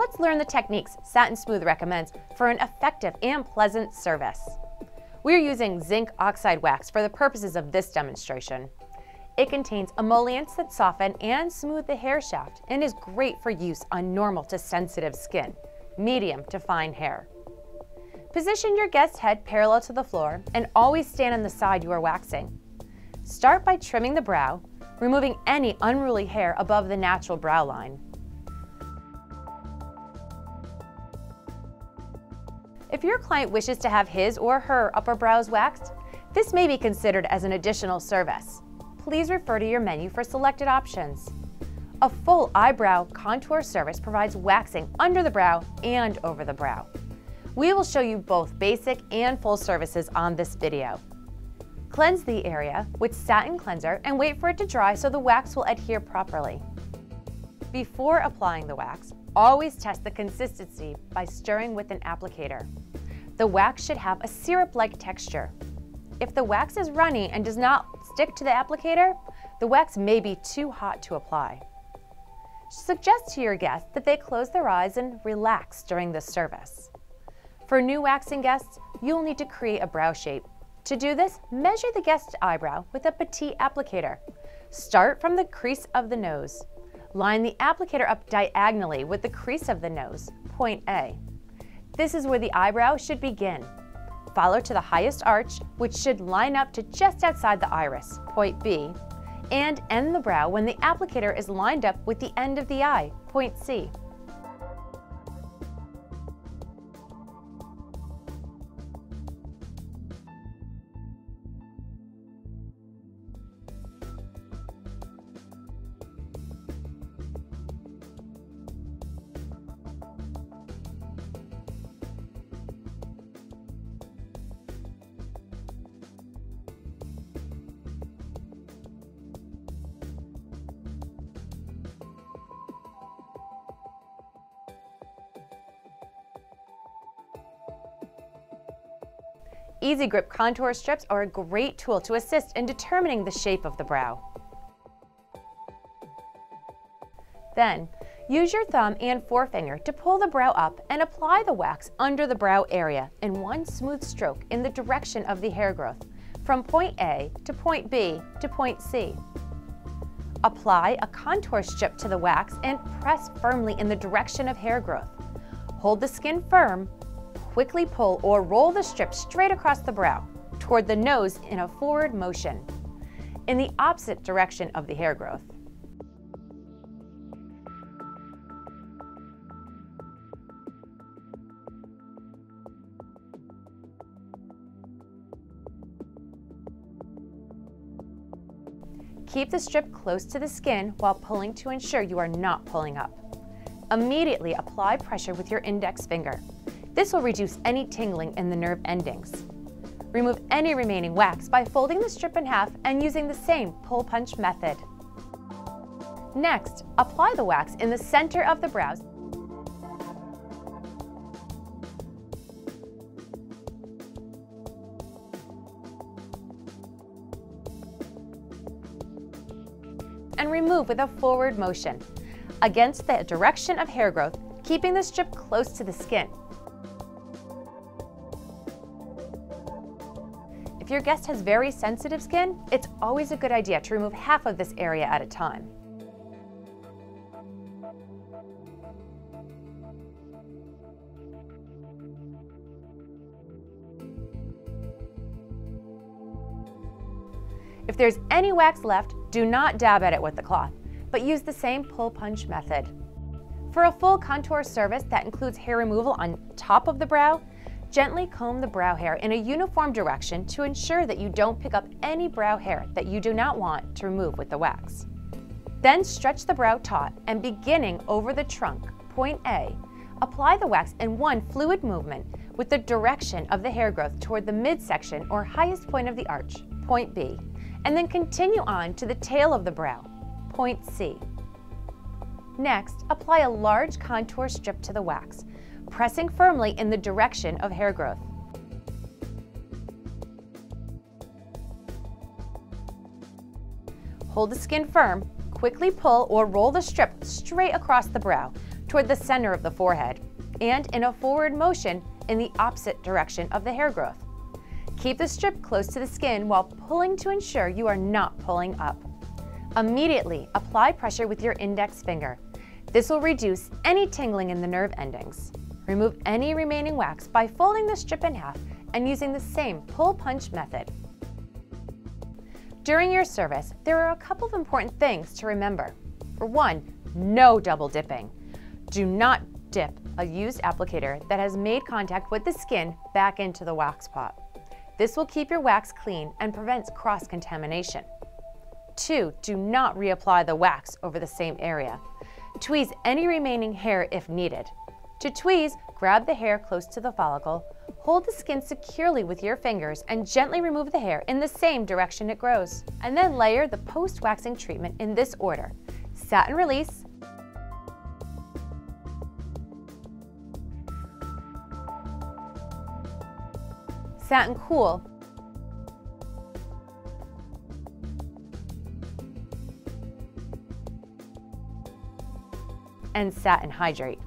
let's learn the techniques Satin Smooth recommends for an effective and pleasant service. We're using zinc oxide wax for the purposes of this demonstration. It contains emollients that soften and smooth the hair shaft and is great for use on normal to sensitive skin, medium to fine hair. Position your guest's head parallel to the floor and always stand on the side you are waxing. Start by trimming the brow, removing any unruly hair above the natural brow line. If your client wishes to have his or her upper brows waxed, this may be considered as an additional service. Please refer to your menu for selected options. A full eyebrow contour service provides waxing under the brow and over the brow. We will show you both basic and full services on this video. Cleanse the area with satin cleanser and wait for it to dry so the wax will adhere properly. Before applying the wax, always test the consistency by stirring with an applicator. The wax should have a syrup-like texture. If the wax is runny and does not stick to the applicator, the wax may be too hot to apply. Suggest to your guests that they close their eyes and relax during this service. For new waxing guests, you will need to create a brow shape. To do this, measure the guest's eyebrow with a petite applicator. Start from the crease of the nose. Line the applicator up diagonally with the crease of the nose, point A. This is where the eyebrow should begin. Follow to the highest arch, which should line up to just outside the iris, point B, and end the brow when the applicator is lined up with the end of the eye, point C. Easy Grip contour strips are a great tool to assist in determining the shape of the brow. Then, use your thumb and forefinger to pull the brow up and apply the wax under the brow area in one smooth stroke in the direction of the hair growth, from point A to point B to point C. Apply a contour strip to the wax and press firmly in the direction of hair growth. Hold the skin firm. Quickly pull or roll the strip straight across the brow, toward the nose in a forward motion, in the opposite direction of the hair growth. Keep the strip close to the skin while pulling to ensure you are not pulling up. Immediately apply pressure with your index finger. This will reduce any tingling in the nerve endings. Remove any remaining wax by folding the strip in half and using the same pull-punch method. Next, apply the wax in the center of the brows and remove with a forward motion against the direction of hair growth, keeping the strip close to the skin. If your guest has very sensitive skin, it's always a good idea to remove half of this area at a time. If there's any wax left, do not dab at it with the cloth, but use the same pull-punch method. For a full contour service that includes hair removal on top of the brow, gently comb the brow hair in a uniform direction to ensure that you don't pick up any brow hair that you do not want to remove with the wax. Then stretch the brow taut and beginning over the trunk, point A, apply the wax in one fluid movement with the direction of the hair growth toward the midsection or highest point of the arch, point B, and then continue on to the tail of the brow, point C. Next, apply a large contour strip to the wax, pressing firmly in the direction of hair growth. Hold the skin firm, quickly pull or roll the strip straight across the brow toward the center of the forehead and in a forward motion in the opposite direction of the hair growth. Keep the strip close to the skin while pulling to ensure you are not pulling up. Immediately apply pressure with your index finger. This will reduce any tingling in the nerve endings. Remove any remaining wax by folding the strip in half and using the same pull-punch method. During your service, there are a couple of important things to remember. For one, no double dipping. Do not dip a used applicator that has made contact with the skin back into the wax pot. This will keep your wax clean and prevents cross-contamination. 2, do not reapply the wax over the same area. Tweeze any remaining hair if needed. To tweeze, grab the hair close to the follicle, hold the skin securely with your fingers, and gently remove the hair in the same direction it grows. And then layer the post-waxing treatment in this order: satin release, satin cool, and satin hydrate.